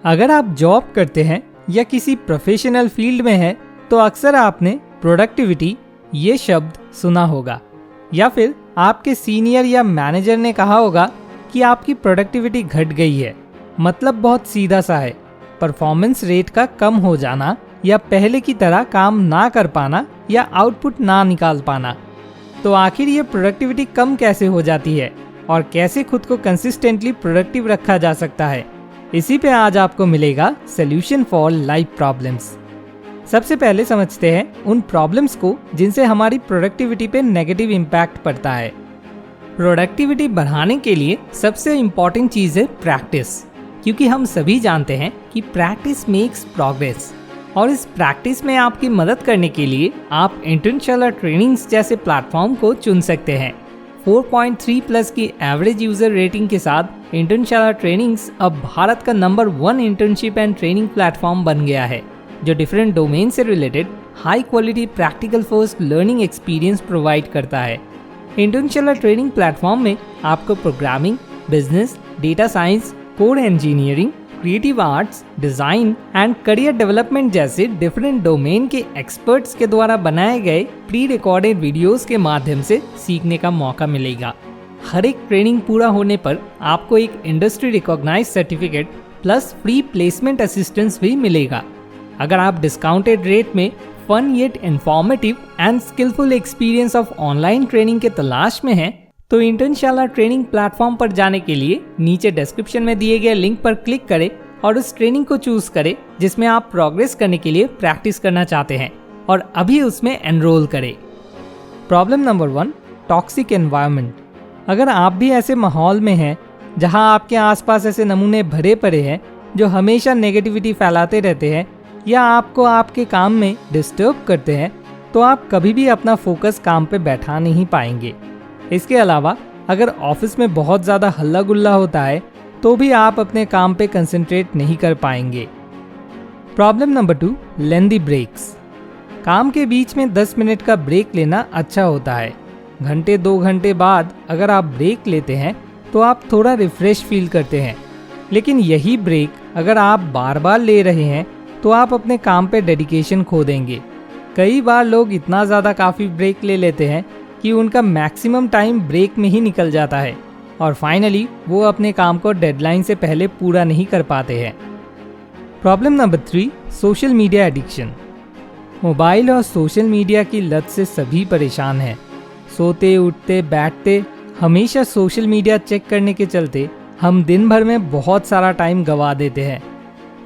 अगर आप जॉब करते हैं या किसी प्रोफेशनल फील्ड में हैं, तो अक्सर आपने प्रोडक्टिविटी ये शब्द सुना होगा, या फिर आपके सीनियर या मैनेजर ने कहा होगा कि आपकी प्रोडक्टिविटी घट गई है। मतलब बहुत सीधा सा है, परफॉर्मेंस रेट का कम हो जाना या पहले की तरह काम ना कर पाना या आउटपुट ना निकाल पाना। तो आखिर ये प्रोडक्टिविटी कम कैसे हो जाती है और कैसे खुद को कंसिस्टेंटली प्रोडक्टिव रखा जा सकता है, इसी पे आज आपको मिलेगा सॉल्यूशन फॉर लाइफ प्रॉब्लम्स। सबसे पहले समझते हैं उन प्रॉब्लम्स को जिनसे हमारी प्रोडक्टिविटी पे नेगेटिव इम्पैक्ट पड़ता है। प्रोडक्टिविटी बढ़ाने के लिए सबसे इम्पॉर्टेंट चीज़ है प्रैक्टिस, क्योंकि हम सभी जानते हैं कि प्रैक्टिस मेक्स प्रोग्रेस। और इस प्रैक्टिस में आपकी मदद करने के लिए आप इंटरनेशनल ट्रेनिंग्स जैसे प्लेटफॉर्म को चुन सकते हैं। 4.3 प्लस की एवरेज यूजर रेटिंग के साथ इंटरनेशनल ट्रेनिंग्स अब भारत का number 1 internship and training platform बन गया है, जो डिफरेंट डोमेन से related high quality practical first learning experience provide करता है। इंटरनेशनल ट्रेनिंग प्लेटफॉर्म में आपको programming, business, data science, code engineering, creative arts, design and career development जैसे डिफरेंट डोमेन के एक्सपर्ट्स के द्वारा बनाए गए प्री रिकॉर्डेड वीडियोस के माध्यम से सीखने का मौका मिलेगा। हर एक ट्रेनिंग पूरा होने पर आपको एक industry recognized certificate plus free placement assistance भी मिलेगा। अगर आप डिस्काउंटेड रेट में fun yet informative and skillful experience of online training के तलाश में हैं, तो इंटर्नशाला ट्रेनिंग प्लेटफॉर्म पर जाने के लिए नीचे डिस्क्रिप्शन में दिए गए लिंक पर क्लिक करें और उस ट्रेनिंग को चूज करें जिसमें आप प्रोग्रेस करने के लिए प्रैक्टिस करना चाहते हैं, और अभी उसमें एनरोल करें। Problem number 1, toxic environment. अगर आप भी ऐसे माहौल में हैं जहां आपके आसपास ऐसे नमूने भरे पड़े हैं जो हमेशा नेगेटिविटी फैलाते रहते हैं या आपको आपके काम में डिस्टर्ब करते हैं, तो आप कभी भी अपना फोकस काम पे बैठा नहीं पाएंगे। इसके अलावा अगर ऑफिस में बहुत ज़्यादा हल्ला गुल्ला होता है तो भी आप अपने काम पे कंसंट्रेट नहीं कर पाएंगे। प्रॉब्लम नंबर 2, लेंदी ब्रेक्स। काम के बीच में 10 मिनट का ब्रेक लेना अच्छा होता है। घंटे 2 घंटे बाद अगर आप ब्रेक लेते हैं तो आप थोड़ा रिफ्रेश फील करते हैं, लेकिन यही ब्रेक अगर आप बार बार ले रहे हैं तो आप अपने काम पे डेडिकेशन खो देंगे। कई बार लोग इतना ज़्यादा काफ़ी ब्रेक ले लेते हैं कि उनका मैक्सिमम टाइम ब्रेक में ही निकल जाता है और फाइनली वो अपने काम को डेडलाइन से पहले पूरा नहीं कर पाते हैं। Problem number 3, social media addiction. Mobile और सोशल मीडिया की लत से सभी परेशान हैं। सोते उठते बैठते हमेशा सोशल मीडिया चेक करने के चलते हम दिन भर में बहुत सारा टाइम गंवा देते हैं।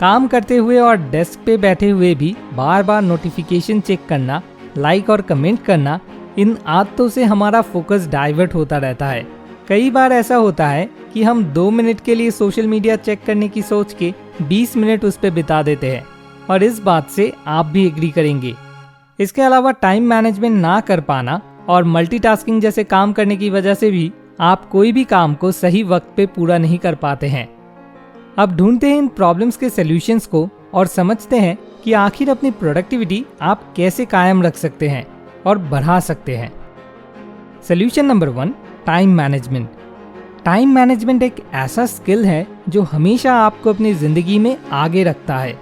काम करते हुए और डेस्क पे बैठे हुए भी बार बार नोटिफिकेशन चेक करना, लाइक और कमेंट करना, इन आदतों से हमारा फोकस डाइवर्ट होता रहता है। कई बार ऐसा होता है कि हम 2 मिनट के लिए सोशल मीडिया चेक करने की सोच के 20 मिनट उस पर बिता देते हैं, और इस बात से आप भी एग्री करेंगे। इसके अलावा टाइम मैनेजमेंट ना कर पाना और मल्टीटास्किंग जैसे काम करने की वजह से भी आप कोई भी काम को सही वक्त पे पूरा नहीं कर पाते हैं। अब ढूंढते हैं इन प्रॉब्लम्स के सॉल्यूशंस को और समझते हैं कि आखिर अपनी प्रोडक्टिविटी आप कैसे कायम रख सकते हैं और बढ़ा सकते हैं। Solution number 1, time management. Time management एक ऐसा स्किल है जो हमेशा आपको अपनी जिंदगी में आगे रखता है।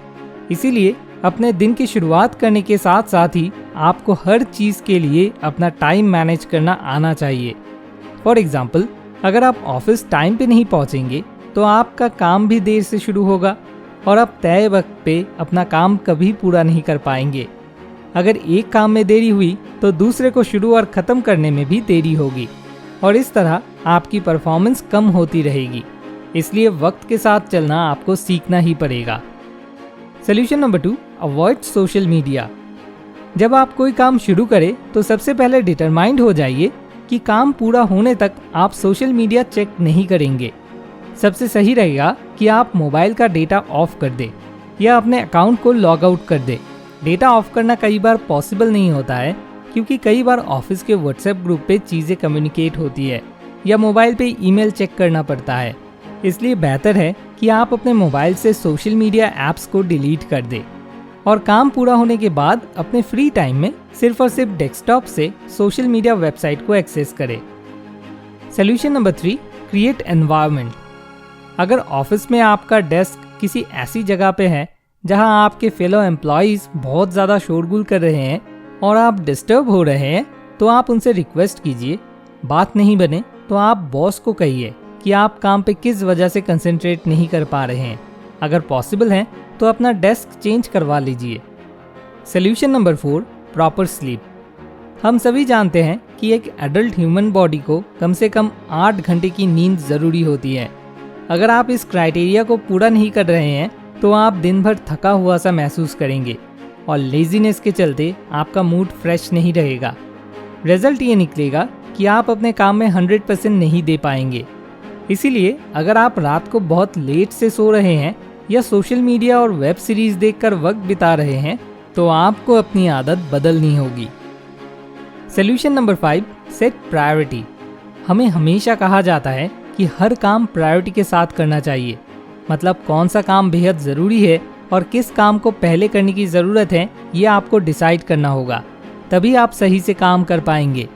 इसीलिए अपने दिन की शुरुआत करने के साथ साथ ही आपको हर चीज़ के लिए अपना टाइम मैनेज करना आना चाहिए। फॉर एग्जाम्पल, अगर आप ऑफिस टाइम पे नहीं पहुंचेंगे तो आपका काम भी देर से शुरू होगा और आप तय वक्त पे अपना काम कभी पूरा नहीं कर पाएंगे। अगर एक काम में देरी हुई तो दूसरे को शुरू और ख़त्म करने में भी देरी होगी, और इस तरह आपकी परफॉर्मेंस कम होती रहेगी। इसलिए वक्त के साथ चलना आपको सीखना ही पड़ेगा। Solution number 2, avoid social media. जब आप कोई काम शुरू करें तो सबसे पहले डिटरमाइंड हो जाइए कि काम पूरा होने तक आप सोशल मीडिया चेक नहीं करेंगे। सबसे सही रहेगा कि आप मोबाइल का डेटा ऑफ कर दें या अपने अकाउंट को लॉग आउट कर दें। डेटा ऑफ करना कई बार पॉसिबल नहीं होता है, क्योंकि कई बार ऑफिस के व्हाट्सएप ग्रुप पे चीज़ें कम्युनिकेट होती है या मोबाइल पे ईमेल चेक करना पड़ता है। इसलिए बेहतर है कि आप अपने मोबाइल से सोशल मीडिया ऐप्स को डिलीट कर दें और काम पूरा होने के बाद अपने फ्री टाइम में सिर्फ और सिर्फ डेस्कटॉप से सोशल मीडिया वेबसाइट को एक्सेस करें। Solution number 3, create environment. अगर ऑफिस में आपका डेस्क किसी ऐसी जगह पे हैं जहां आपके फेलो एम्प्लॉइज बहुत ज़्यादा शोरगुल कर रहे हैं और आप डिस्टर्ब हो रहे हैं, तो आप उनसे रिक्वेस्ट कीजिए। बात नहीं बने तो आप बॉस को कहिए कि आप काम पे किस वजह से कंसंट्रेट नहीं कर पा रहे हैं। अगर पॉसिबल है तो अपना डेस्क चेंज करवा लीजिए। Solution number 4, proper sleep. हम सभी जानते हैं कि एक एडल्ट ह्यूमन बॉडी को कम से कम 8 घंटे की नींद ज़रूरी होती है। अगर आप इस क्राइटेरिया को पूरा नहीं कर रहे हैं तो आप दिन भर थका हुआ सा महसूस करेंगे और लेजीनेस के चलते आपका मूड फ्रेश नहीं रहेगा। रिजल्ट ये निकलेगा कि आप अपने काम में 100% नहीं दे पाएंगे। इसीलिए अगर आप रात को बहुत लेट से सो रहे हैं या सोशल मीडिया और वेब सीरीज देखकर वक्त बिता रहे हैं तो आपको अपनी आदत बदलनी होगी। Solution number 5, set priority. हमें हमेशा कहा जाता है कि हर काम प्रायोरिटी के साथ करना चाहिए। मतलब कौन सा काम बेहद ज़रूरी है और किस काम को पहले करने की ज़रूरत है, ये आपको डिसाइड करना होगा। तभी आप सही से काम कर पाएंगे।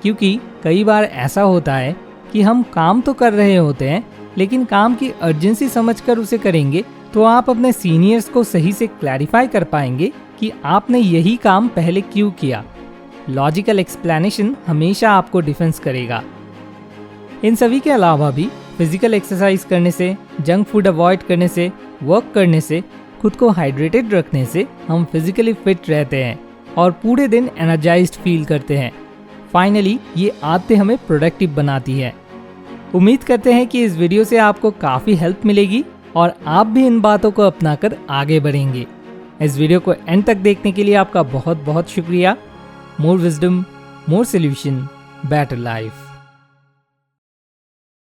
क्योंकि कई बार ऐसा होता है कि हम काम तो कर रहे होते हैं, लेकिन काम की अर्जेंसी समझकर उसे करेंगे तो आप अपने सीनियर्स को सही से क्लैरिफाई कर पाएंगे कि आपने यही काम पहले क्यों किया। लॉजिकल एक्सप्लेनेशन हमेशा आपको डिफेंस करेगा। इन सभी के अलावा भी फिजिकल एक्सरसाइज करने से, जंक फूड अवॉइड करने से, वर्क करने से, खुद को हाइड्रेटेड रखने से हम फिजिकली फिट रहते हैं और पूरे दिन एनर्जाइज्ड फील करते हैं। फाइनली ये आदतें हमें प्रोडक्टिव बनाती है। उम्मीद करते हैं कि इस वीडियो से आपको काफ़ी हेल्प मिलेगी और आप भी इन बातों को अपनाकर आगे बढ़ेंगे। इस वीडियो को एंड तक देखने के लिए आपका बहुत बहुत शुक्रिया। मोर विजडम, मोर सोल्यूशन, बेटर लाइफ।